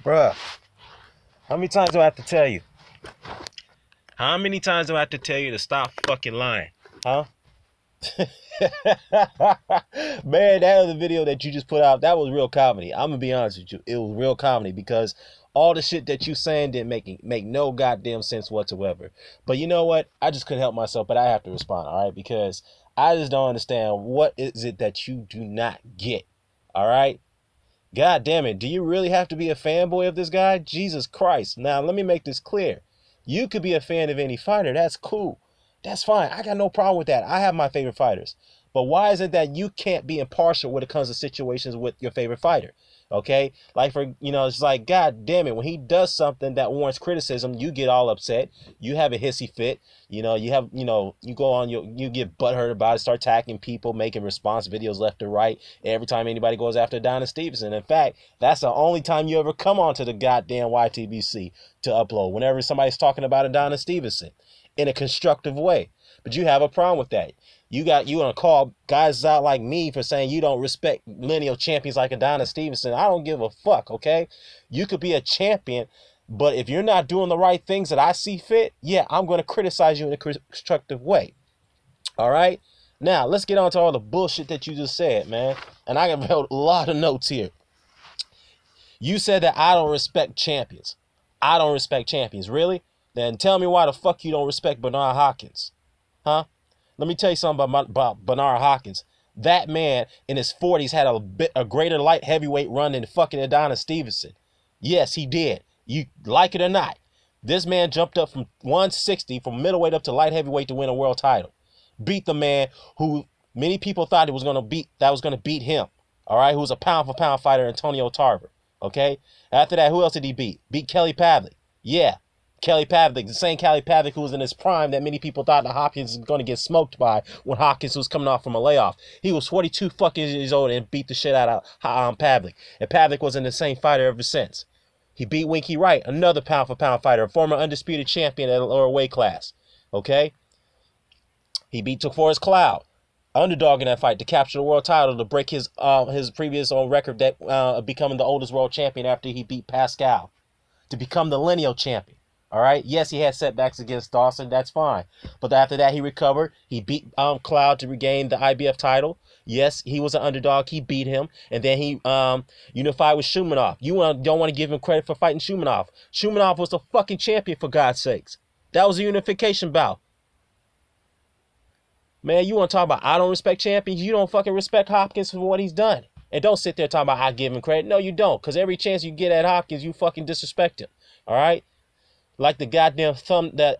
Bruh, how many times do I have to tell you? How many times do I have to tell you to stop fucking lying? Huh? Man, that other video that you just put out, that was real comedy. I'm gonna be honest with you. It was real comedy because all the shit that you saying didn't make no goddamn sense whatsoever. But you know what? I just couldn't help myself, but I have to respond, all right? Because I just don't understand what is it that you do not get. All right? God damn it. Do you really have to be a fanboy of this guy? Jesus Christ. Now, let me make this clear. You could be a fan of any fighter. That's cool. That's fine. I got no problem with that. I have my favorite fighters. But why is it that you can't be impartial when it comes to situations with your favorite fighter? Okay? Like, it's like, God damn it. When he does something that warrants criticism, you get all upset. You have a hissy fit. You go on, you get butthurt about it, start attacking people, making response videos left and right every time anybody goes after Adonis Stevenson. In fact, that's the only time you ever come onto the goddamn YTBC to upload, whenever somebody's talking about Adonis Stevenson in a constructive way. But you have a problem with that. You want to call guys out like me for saying you don't respect lineal champions like Adonis Stevenson. I don't give a fuck, okay? You could be a champion, but if you're not doing the right things that I see fit, yeah, I'm going to criticize you in a constructive way. All right? Now, let's get on to all the bullshit that you just said, man. And I got a lot of notes here. You said that I don't respect champions. I don't respect champions. Really? Then tell me why the fuck you don't respect Bernard Hopkins. Huh? Let me tell you something about Bernard Hopkins. That man in his 40s had a greater light heavyweight run than fucking Adonis Stevenson. Yes, he did. You like it or not. This man jumped up from 160 from middleweight up to light heavyweight to win a world title. Beat the man who many people thought it was going to beat him. All right, who was a pound for pound fighter, Antonio Tarver. Okay. After that, who else did he beat? Beat Kelly Pavlik. Yeah, Kelly Pavlik, the same Kelly Pavlik who was in his prime that many people thought that Hopkins was going to get smoked by when Hopkins was coming off from a layoff. He was 42 fucking years old and beat the shit out of Pavlik. And Pavlik wasn't the same fighter ever since. He beat Winky Wright, another pound for pound fighter, a former undisputed champion at a lower weight class. Okay. He beat Forrest Cloud, underdog in that fight, to capture the world title, to break his previous record that becoming the oldest world champion after he beat Pascal, to become the lineal champion. All right. Yes, he had setbacks against Dawson. That's fine. But after that, he recovered. He beat Cloud to regain the IBF title. Yes, he was an underdog. He beat him. And then he unified with Shumenov. You don't want to give him credit for fighting Shumenov. Shumenov was the fucking champion, for God's sakes. That was a unification bout. Man, you want to talk about I don't respect champions? You don't fucking respect Hopkins for what he's done. And don't sit there talking about I give him credit. No, you don't. Because every chance you get at Hopkins, you fucking disrespect him. All right? Like the goddamn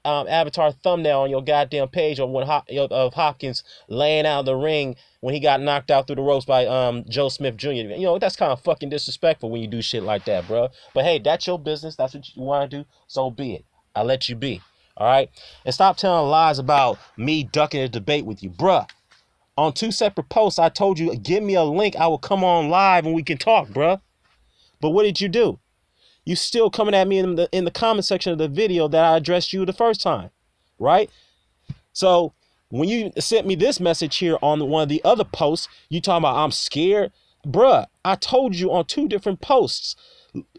avatar thumbnail on your goddamn page of Hopkins laying out of the ring when he got knocked out through the ropes by Joe Smith Jr. That's kind of fucking disrespectful when you do shit like that, bro. But hey, that's your business. That's what you want to do. So be it. I'll let you be. All right? And stop telling lies about me ducking a debate with you. Bruh, on 2 separate posts, I told you, give me a link. I will come on live and we can talk, bruh. But what did you do? You still coming at me in the comment section of the video that I addressed you the first time, right? So when you sent me this message here on one of the other posts, you talking about I'm scared. Bruh, I told you on 2 different posts,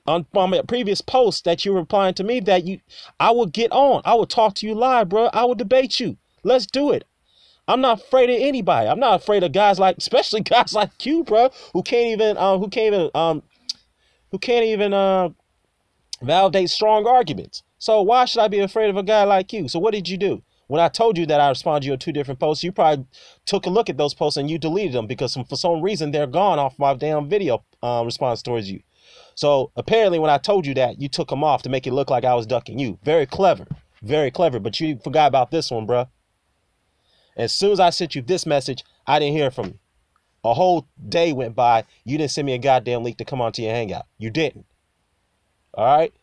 on my previous post that you were replying to me, that I would get on. I would talk to you live, bruh. I would debate you. Let's do it. I'm not afraid of anybody. I'm not afraid of guys like, especially guys like you, bro, who can't even validate strong arguments. So why should I be afraid of a guy like you? So what did you do? When I told you that I responded to you on 2 different posts, you probably took a look at those posts and you deleted them because for some reason they're gone off my damn video response towards you. So apparently when I told you that, you took them off to make it look like I was ducking you. Very clever. Very clever. But you forgot about this one, bruh. As soon as I sent you this message, I didn't hear from you. A whole day went by. You didn't send me a goddamn link to come onto your hangout. You didn't. All right?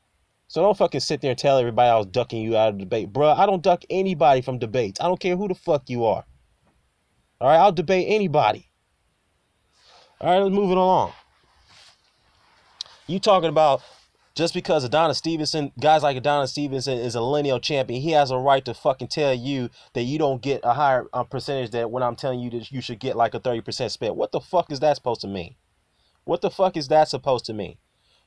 So don't fucking sit there and tell everybody I was ducking you out of the debate. Bruh, I don't duck anybody from debates. I don't care who the fuck you are. All right? I'll debate anybody. All right? Let's move it along. You talking about just because guys like Adonis Stevenson is a lineal champion, he has a right to fucking tell you that you don't get a higher percentage than when I'm telling you that you should get like a 30% split. What the fuck is that supposed to mean? What the fuck is that supposed to mean?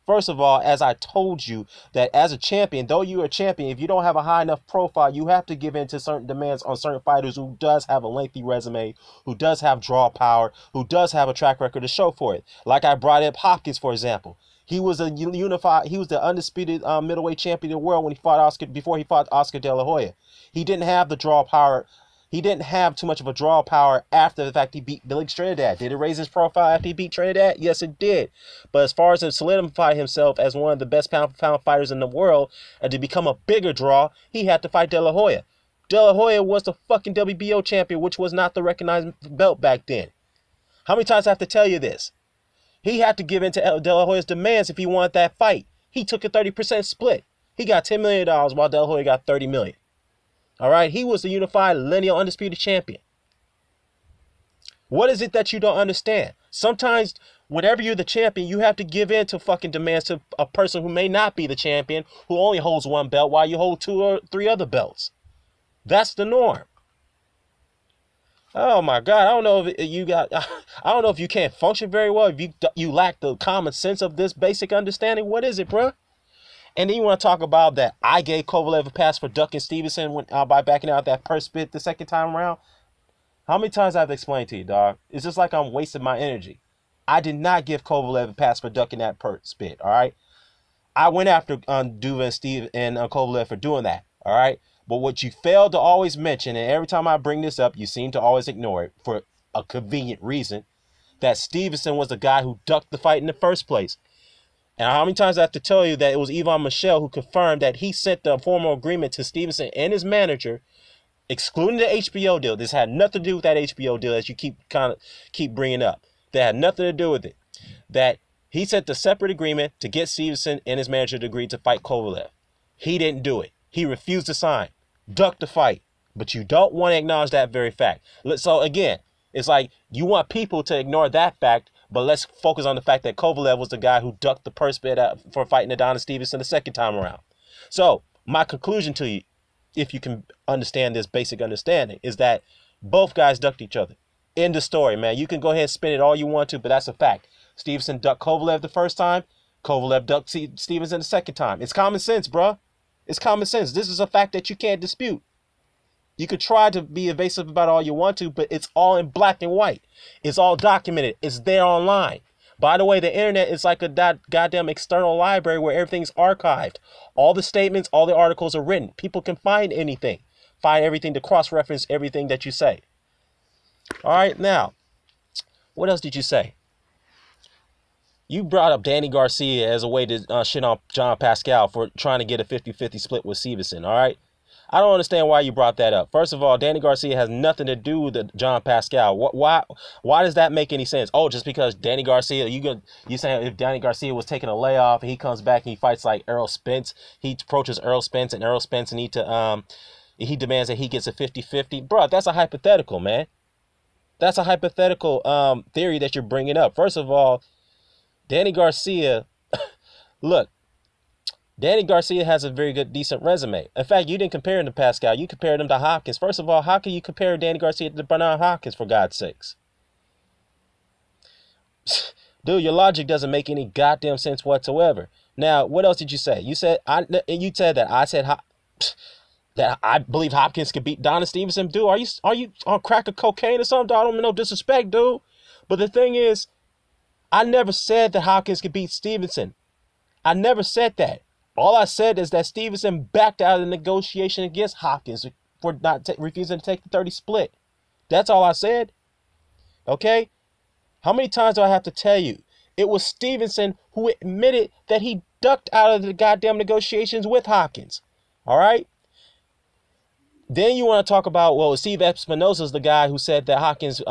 First of all, as I told you, that as a champion, though you're a champion, if you don't have a high enough profile, you have to give in to certain demands on certain fighters who does have a lengthy resume, who does have draw power, who does have a track record to show for it. Like I brought up Hopkins, for example. He was he was the undisputed middleweight champion of the world when he fought Oscar, before he fought Oscar De La Hoya. He didn't have the draw power. He didn't have too much of a draw power after the fact he beat Billy Trinidad. Did it raise his profile after he beat Trinidad? Yes, it did. But as far as to solidify himself as one of the best pound-for-pound fighters in the world and to become a bigger draw, he had to fight De La Hoya. De La Hoya was the fucking WBO champion, which was not the recognized belt back then. How many times I have to tell you this? He had to give in to De La Hoya's demands if he wanted that fight. He took a 30% split. He got $10 million while De La Hoya got $30 million. All right, he was the unified lineal undisputed champion. What is it that you don't understand? Sometimes, whenever you're the champion, you have to give in to fucking demands to a person who may not be the champion, who only holds one belt while you hold 2 or 3 other belts. That's the norm. Oh my God, I don't know if you got, I don't know if you can't function very well, if you lack the common sense of this basic understanding. What is it, bruh? And then you want to talk about that I gave Kovalev a pass for ducking Stevenson by backing out that purse bit the second time around. How many times I've explained to you, dog? It's just like I'm wasting my energy. I did not give Kovalev a pass for ducking that purse bit, all right? I went after Duva and Steve and Kovalev for doing that, all right? But what you failed to always mention, and every time I bring this up, you seem to always ignore it for a convenient reason, that Stevenson was the guy who ducked the fight in the first place. And how many times I have to tell you that it was Yvon Michel who confirmed that he sent the formal agreement to Stevenson and his manager, excluding the HBO deal. This had nothing to do with that HBO deal that you keep bringing up. That had nothing to do with it. That he sent the separate agreement to get Stevenson and his manager to agree to fight Kovalev. He didn't do it. He refused to sign. Ducked the fight. But you don't want to acknowledge that very fact. So again, it's like you want people to ignore that fact, but let's focus on the fact that Kovalev was the guy who ducked the purse bid for fighting Adonis Stevenson the second time around. So my conclusion to you, if you can understand this basic understanding, is that both guys ducked each other. End of story, man. You can go ahead and spin it all you want to, but that's a fact. Stevenson ducked Kovalev the first time. Kovalev ducked Stevenson the second time. It's common sense, bro. It's common sense. This is a fact that you can't dispute. You could try to be evasive about all you want to, but it's all in black and white. It's all documented. It's there online. By the way, the internet is like a goddamn external library where everything's archived. All the statements, all the articles are written. People can find anything. Find everything to cross-reference everything that you say. All right, now, what else did you say? You brought up Danny Garcia as a way to shit on John Pascal for trying to get a 50-50 split with Stevenson, all right? I don't understand why you brought that up. First of all, Danny Garcia has nothing to do with John Pascal. Why does that make any sense? Oh, just because Danny Garcia, you saying if Danny Garcia was taking a layoff and he comes back and he fights like Errol Spence, he approaches Errol Spence and Errol Spence he demands that he gets a 50-50. Bro, that's a hypothetical, man. That's a hypothetical theory that you're bringing up. First of all, Danny Garcia, look, Danny Garcia has a very good, decent resume. In fact, you didn't compare him to Pascal. You compared him to Hopkins. First of all, how can you compare Danny Garcia to Bernard Hopkins, for God's sakes? Dude, your logic doesn't make any goddamn sense whatsoever. Now, what else did you say? You said that I believe Hopkins could beat Adonis Stevenson. Dude, are you on crack of cocaine or something? I don't mean no disrespect, dude. But the thing is, I never said that Hopkins could beat Stevenson. I never said that. All I said is that Stevenson backed out of the negotiation against Hopkins for not refusing to take the 30 split. That's all I said. Okay? How many times do I have to tell you? It was Stevenson who admitted that he ducked out of the goddamn negotiations with Hopkins. All right? Then you want to talk about, well, Steve Espinosa's the guy who said that Hopkins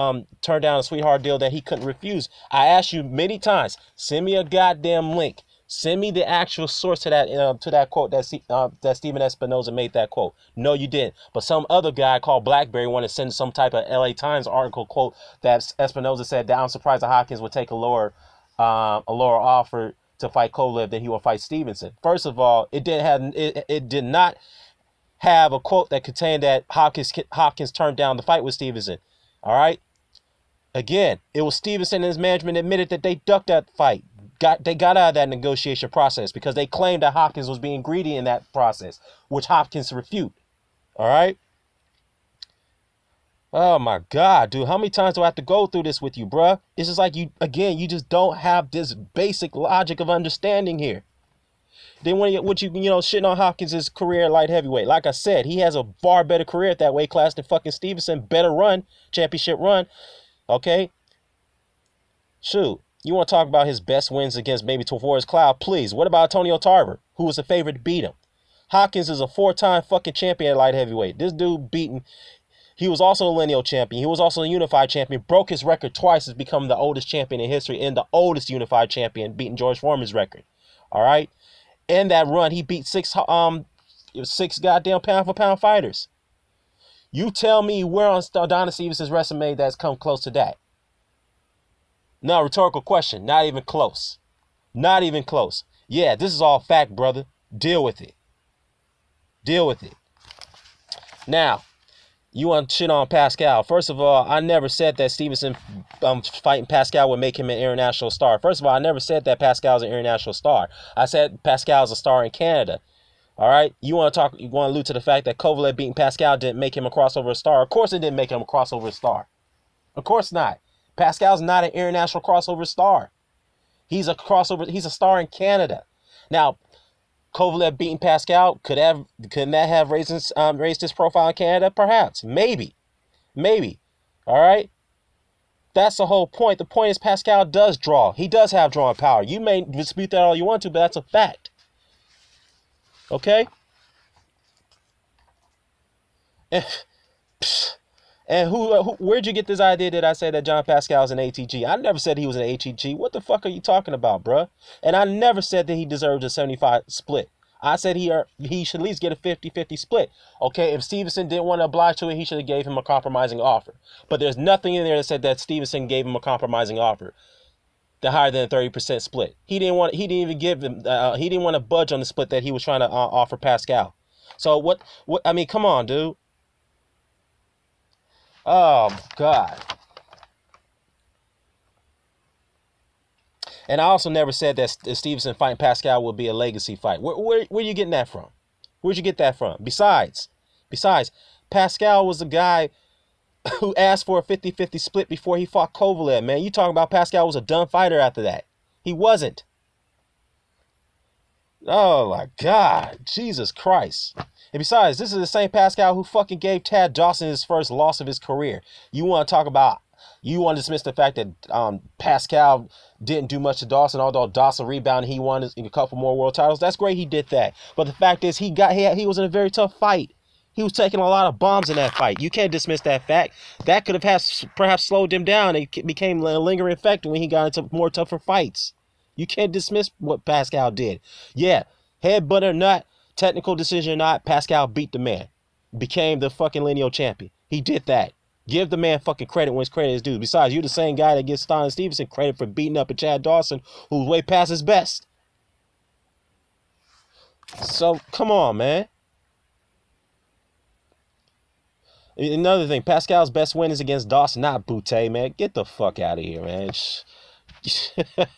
turned down a sweetheart deal that he couldn't refuse. I asked you many times, send me a goddamn link. Send me the actual source to that quote that Steven Espinosa made that quote. No, you didn't. But some other guy called Blackberry wanted to send some type of LA Times article quote that Espinosa said that I'm surprised that Hopkins would take a lower offer to fight Kovalev than he will fight Stevenson. First of all, it did not have a quote that contained that Hopkins turned down the fight with Stevenson. All right. Again, it was Stevenson and his management admitted that they ducked that fight. They got out of that negotiation process because they claimed that Hopkins was being greedy in that process, which Hopkins refute. All right. Oh my God, dude. How many times do I have to go through this with you, bruh? It's just like you just don't have this basic logic of understanding here. Then when you shitting on Hopkins' career at light heavyweight. Like I said, he has a far better career at that weight class than fucking Stevenson. Better run, championship run. Okay? Shoot. You want to talk about his best wins against maybe Tavoris Cloud? Please. What about Antonio Tarver, who was a favorite to beat him? Hopkins is a 4-time fucking champion at light heavyweight. This dude beating... He was also a lineal champion. He was also a unified champion. Broke his record twice as become the oldest champion in history and the oldest unified champion, beating George Foreman's record. All right? In that run, he beat six goddamn pound-for-pound fighters. You tell me where on Adonis Stevenson's resume that's come close to that. No, rhetorical question. Not even close. Not even close. Yeah, this is all fact, brother. Deal with it. Deal with it. Now, you want to shit on Pascal. First of all, I never said that Stevenson fighting Pascal would make him an international star. First of all, I never said that Pascal's an international star. I said Pascal's a star in Canada. All right? You want to allude to the fact that Kovalev beating Pascal didn't make him a crossover star. Of course it didn't make him a crossover star. Of course not. Pascal's not an international crossover star. He's a star in Canada. Now, Kovalev beating couldn't that have raised his profile in Canada? Perhaps. Maybe. All right? That's the whole point. The point is Pascal does draw. He does have drawing power. You may dispute that all you want to, but that's a fact. Okay? And where'd you get this idea that I said that John Pascal's an ATG? I never said he was an ATG. What the fuck are you talking about, bruh? And I never said that he deserved a 75 split. I said he should at least get a 50-50 split. Okay, if Stevenson didn't want to oblige to it, he should have gave him a compromising offer. But there's nothing in there that said that Stevenson gave him a compromising offer. The higher than a 30% split. He didn't want to budge on the split that he was trying to offer Pascal. So what I mean, come on, dude. Oh, God. And I also never said that Stevenson fighting Pascal would be a legacy fight. Where are you getting that from? Where'd you get that from? Besides, Pascal was the guy who asked for a 50-50 split before he fought Kovalev, man. You talking about Pascal was a done fighter after that. He wasn't. Oh, my God. Jesus Christ. And besides, this is the same Pascal who fucking gave Tad Dawson his first loss of his career. You want to dismiss the fact that Pascal didn't do much to Dawson, although Dawson rebounded, he won a couple more world titles. That's great, he did that. But the fact is, he was in a very tough fight. He was taking a lot of bombs in that fight. You can't dismiss that fact. That could have perhaps slowed him down. It became a lingering effect when he got into more tougher fights. You can't dismiss what Pascal did. Yeah, headbutt or not, technical decision or not, Pascal beat the man. Became the fucking lineal champion. He did that. Give the man fucking credit when his credit is due. Besides, you're the same guy that gives Adonis Stevenson credit for beating up a Chad Dawson who's way past his best. So, come on, man. Another thing, Pascal's best win is against Dawson, not Boutte, man. Get the fuck out of here, man.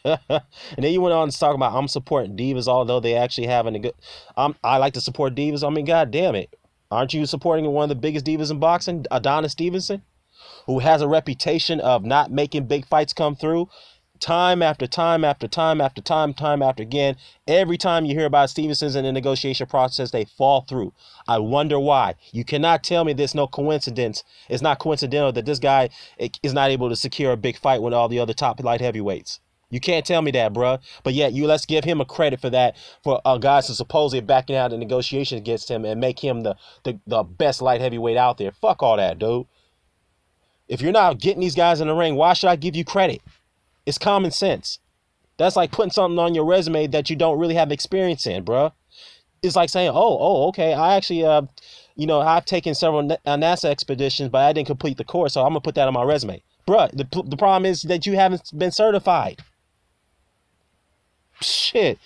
And then you went on to talk about I'm supporting divas, although they actually having a good. I like to support divas. I mean, god damn it, aren't you supporting one of the biggest divas in boxing, Adonis Stevenson, who has a reputation of not making big fights come through? Time after time after time after time after again. Every time you hear about Stevenson's in the negotiation process, they fall through. I wonder why. You cannot tell me there's no coincidence. It's not coincidental that this guy is not able to secure a big fight with all the other top light heavyweights. You can't tell me that, bruh. But yet, let's give him a credit for that, for guys who supposedly backing out the negotiations against him and make him the best light heavyweight out there. Fuck all that, dude. If you're not getting these guys in the ring, why should I give you credit? It's common sense. That's like putting something on your resume that you don't really have experience in, bruh. It's like saying, okay, I actually, I've taken several NASA expeditions, but I didn't complete the course, so I'm going to put that on my resume. Bruh, the problem is that you haven't been certified. Shit.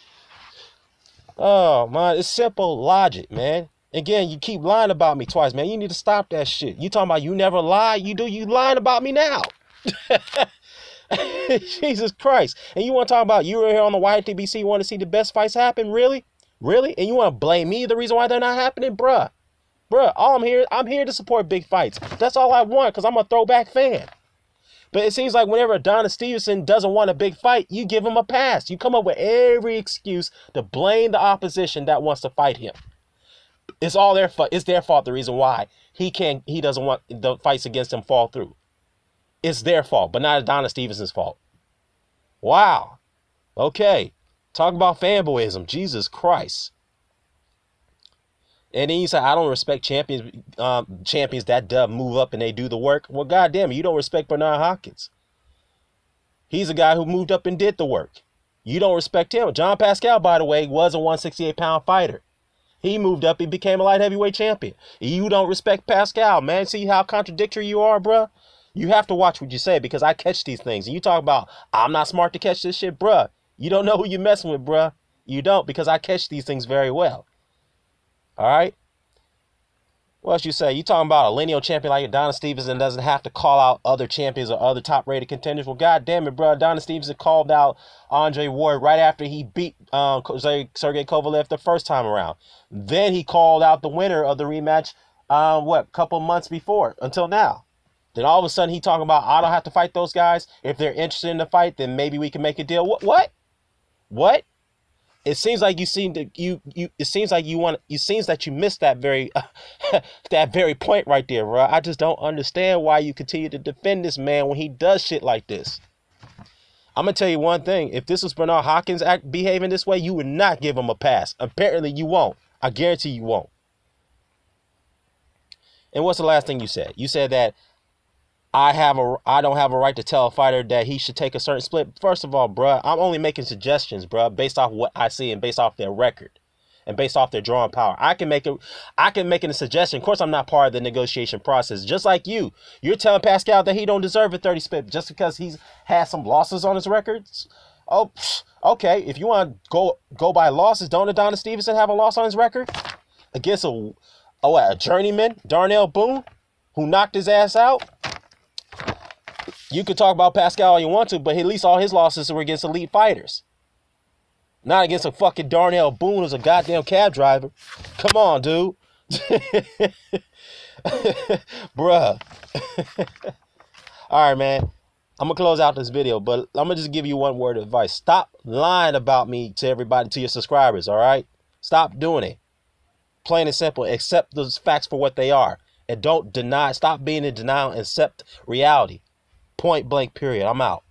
Oh, man, it's simple logic, man. Again, you keep lying about me twice, man. You need to stop that shit. You talking about you never lie? You lying about me now. Jesus Christ. And you want to talk about you were here on the YTBC, you want to see the best fights happen? Really? Really? And you want to blame me the reason why they're not happening? Bruh. All I'm here to support big fights. That's all I want, because I'm a throwback fan. But it seems like whenever Adonis Stevenson doesn't want a big fight, you give him a pass. You come up with every excuse to blame the opposition that wants to fight him. It's all their fault. It's their fault. The reason why he doesn't want the fights against him fall through. It's their fault, but not Adonis Stevenson's fault. Wow. Okay. Talk about fanboyism. Jesus Christ. And then you say, I don't respect champions that move up and they do the work. Well, goddamn, you don't respect Bernard Hopkins. He's a guy who moved up and did the work. You don't respect him. John Pascal, by the way, was a 168-pound fighter. He moved up. He became a light heavyweight champion. You don't respect Pascal, man. See how contradictory you are, bruh? You have to watch what you say, because I catch these things. And you talk about, I'm not smart to catch this shit, bruh. You don't know who you're messing with, bruh. You don't, because I catch these things very well. All right? What else you say? You talking about a lineal champion like Adonis Stevenson doesn't have to call out other champions or other top-rated contenders? Well, God damn it, bro. Adonis Stevenson called out Andre Ward right after he beat Sergey Kovalev the first time around. Then he called out the winner of the rematch, couple months before, until now. Then all of a sudden he talking about, I don't have to fight those guys. If they're interested in the fight, then maybe we can make a deal. What? It seems like it seems that you missed that very that very point right there, bro. I just don't understand why you continue to defend this man when he does shit like this. I'm gonna tell you one thing: if this was Bernard Hopkins behaving this way, you would not give him a pass. Apparently, you won't. I guarantee you won't. And what's the last thing you said? You said that I don't have a right to tell a fighter that he should take a certain split. First of all, bruh, I'm only making suggestions, bruh, based off what I see and based off their record and based off their drawing power. I can make a suggestion. Of course, I'm not part of the negotiation process. Just like you. You're telling Pascal that he don't deserve a 30 split just because he's had some losses on his records. Oh, okay. If you want to go by losses, don't Adonis Stevenson have a loss on his record against a journeyman, Darnell Boone, who knocked his ass out? You could talk about Pascal all you want to, but at least all his losses were against elite fighters. Not against a fucking Darnell Boone who's a goddamn cab driver. Come on, dude. Bruh. All right, man. I'm going to close out this video, but I'm going to just give you one word of advice. Stop lying about me to everybody, to your subscribers, all right? Stop doing it. Plain and simple. Accept those facts for what they are. And don't deny. Stop being in denial and accept reality. Point blank, period. I'm out.